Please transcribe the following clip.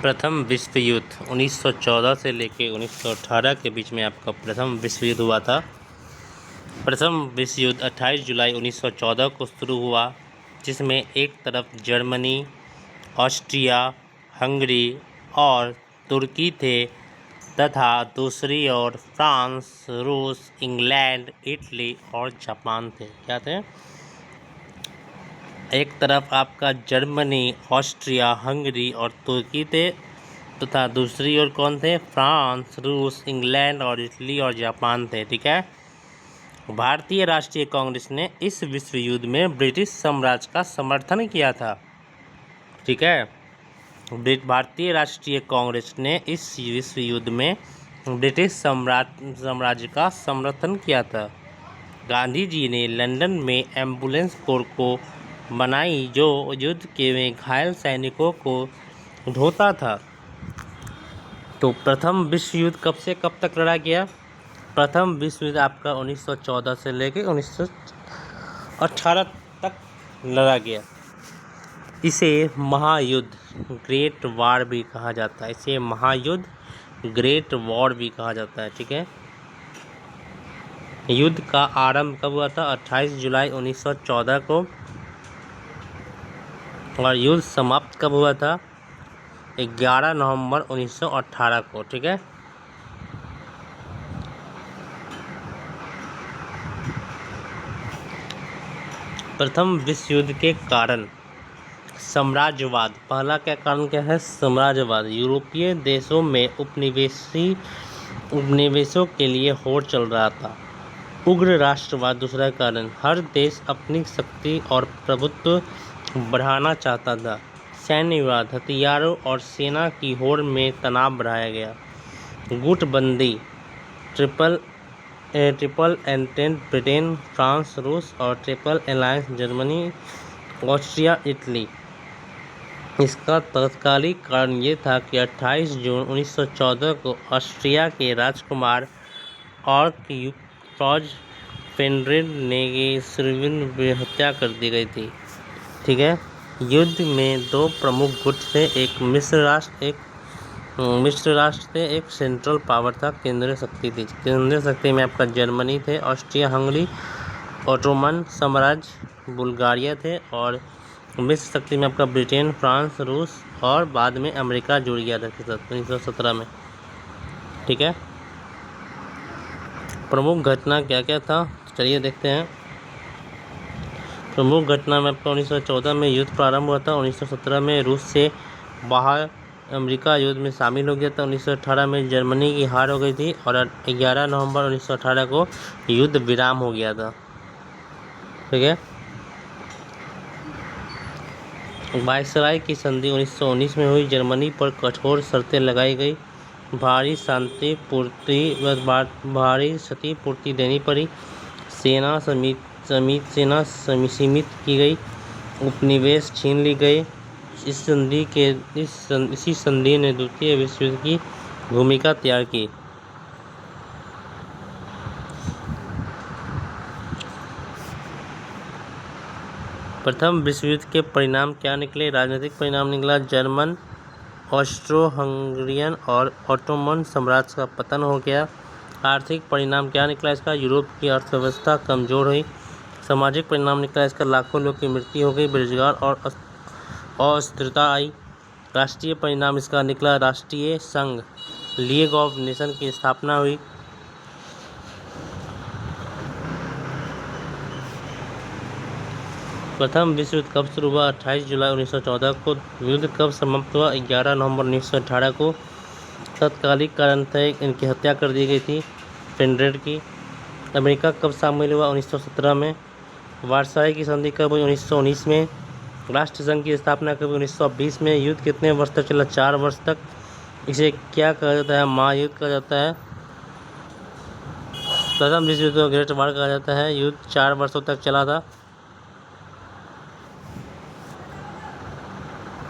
प्रथम विश्व युद्ध 1914 से लेकर 1918 के बीच में आपका प्रथम विश्व युद्ध हुआ था। प्रथम विश्व युद्ध 28 जुलाई 1914 को शुरू हुआ, जिसमें एक तरफ जर्मनी, ऑस्ट्रिया, हंगरी और तुर्की थे तथा दूसरी ओर फ्रांस, रूस, इंग्लैंड, इटली और जापान थे। क्या थे? एक तरफ आपका जर्मनी, ऑस्ट्रिया, हंगरी और तुर्की थे तथा दूसरी ओर कौन थे? फ्रांस, रूस, इंग्लैंड और इटली और जापान थे। ठीक है। भारतीय राष्ट्रीय कांग्रेस ने इस विश्व युद्ध में ब्रिटिश साम्राज्य का समर्थन किया था। ठीक है। भारतीय राष्ट्रीय कांग्रेस ने इस विश्व युद्ध में ब्रिटिश साम्राज्य का समर्थन किया था। गांधी जी ने लंदन में एम्बुलेंस कोर को बनाई जो युद्ध के में घायल सैनिकों को ढोता था। तो प्रथम विश्व युद्ध कब से कब तक लड़ा गया? प्रथम विश्व युद्ध आपका 1914 से लेकर 1918 तक लड़ा गया। इसे महायुद्ध, ग्रेट वॉर भी कहा जाता है। इसे महायुद्ध, ग्रेट वॉर भी कहा जाता है। ठीक है। युद्ध का आरंभ कब हुआ था? 28 जुलाई 1914 को। और युद्ध समाप्त कब हुआ था? 11 नवंबर 1918 को। ठीक है। प्रथम विश्व युद्ध के कारण साम्राज्यवाद। पहला क्या कारण क्या है? साम्राज्यवाद। यूरोपीय देशों में उपनिवेशों के लिए होड़ चल रहा था। उग्र राष्ट्रवाद दूसरा कारण। हर देश अपनी शक्ति और प्रभुत्व बढ़ाना चाहता था। सैन्यवाद। हथियारों और सेना की होड़ में तनाव बढ़ाया गया। गुटबंदी। ट्रिपल एंटेंट ब्रिटेन, फ्रांस, रूस और triple alliance Germany, Austria, Italy. इसका तत्कालिक कारण ये था कि 28 जून 1914 को ऑस्ट्रिया के राजकुमार आर्कड्यूक फेडरिक ने की हत्या कर दी गई थी। ठीक है। युद्ध में दो प्रमुख गुट थे, एक मिश्र राष्ट्र थे, एक सेंट्रल पावर था, केंद्रीय शक्ति थी। केंद्रीय शक्ति में आपका जर्मनी थे, ऑस्ट्रिया हंगरी, ओटोमन साम्राज्य, बुल्गारिया थे और मिश्र शक्ति में आपका ब्रिटेन, फ्रांस, रूस और बाद में अमेरिका जुड़ गया था 1917 में। ठीक है। प्रमुख घटना क्या क्या था, चलिए देखते हैं। प्रमुख घटना में आपका 1914 में युद्ध प्रारंभ हुआ था। 1917 में रूस से बाहर अमेरिका युद्ध में शामिल हो गया था। 1918 में जर्मनी की हार हो गई थी और 11 नवंबर 1918 को युद्ध विराम हो गया था। ठीक है। वायसराय की संधि 1919 में हुई। जर्मनी पर कठोर शर्तें लगाई गई। भारी क्षतिपूर्ति देनी पड़ी। सेना सीमित की गई। उपनिवेश छीन ली गई। इसी संधि ने द्वितीय विश्व युद्ध की भूमिका तैयार की। प्रथम विश्व युद्ध के परिणाम क्या निकले? राजनीतिक परिणाम निकला, जर्मन, ऑस्ट्रो हंगरियन और ऑटोमन साम्राज्य का पतन हो गया। आर्थिक परिणाम क्या निकला इसका? यूरोप की अर्थव्यवस्था कमजोर हुई। सामाजिक परिणाम निकला इसका, लाखों लोग की मृत्यु हो गई, बेरोजगार और अस्थिरता आई। राष्ट्रीय परिणाम इसका निकला, राष्ट्रीय संघ, लीग ऑफ नेशन की स्थापना हुई। प्रथम विश्व युद्ध कब शुरू हुआ? 28 जुलाई 1914 को। युद्ध कब समाप्त हुआ? 11 नवंबर 1918 को। तत्कालिक कारण थे, इनकी हत्या कर दी गई थी फेडरिक की। अमेरिका कब शामिल हुआ? 1917 में। वारसाई की संधि कब हुई? 1919 में। राष्ट्रसंघ की स्थापना कब हुई? 1920 में। युद्ध कितने वर्ष तक चला? 4 वर्ष तक। इसे क्या कहा जाता है? महायुद्ध कहा जाता है। प्रथम विश्व युद्ध को ग्रेट वॉर कहा जाता है। युद्ध 4 वर्षों तक चला था।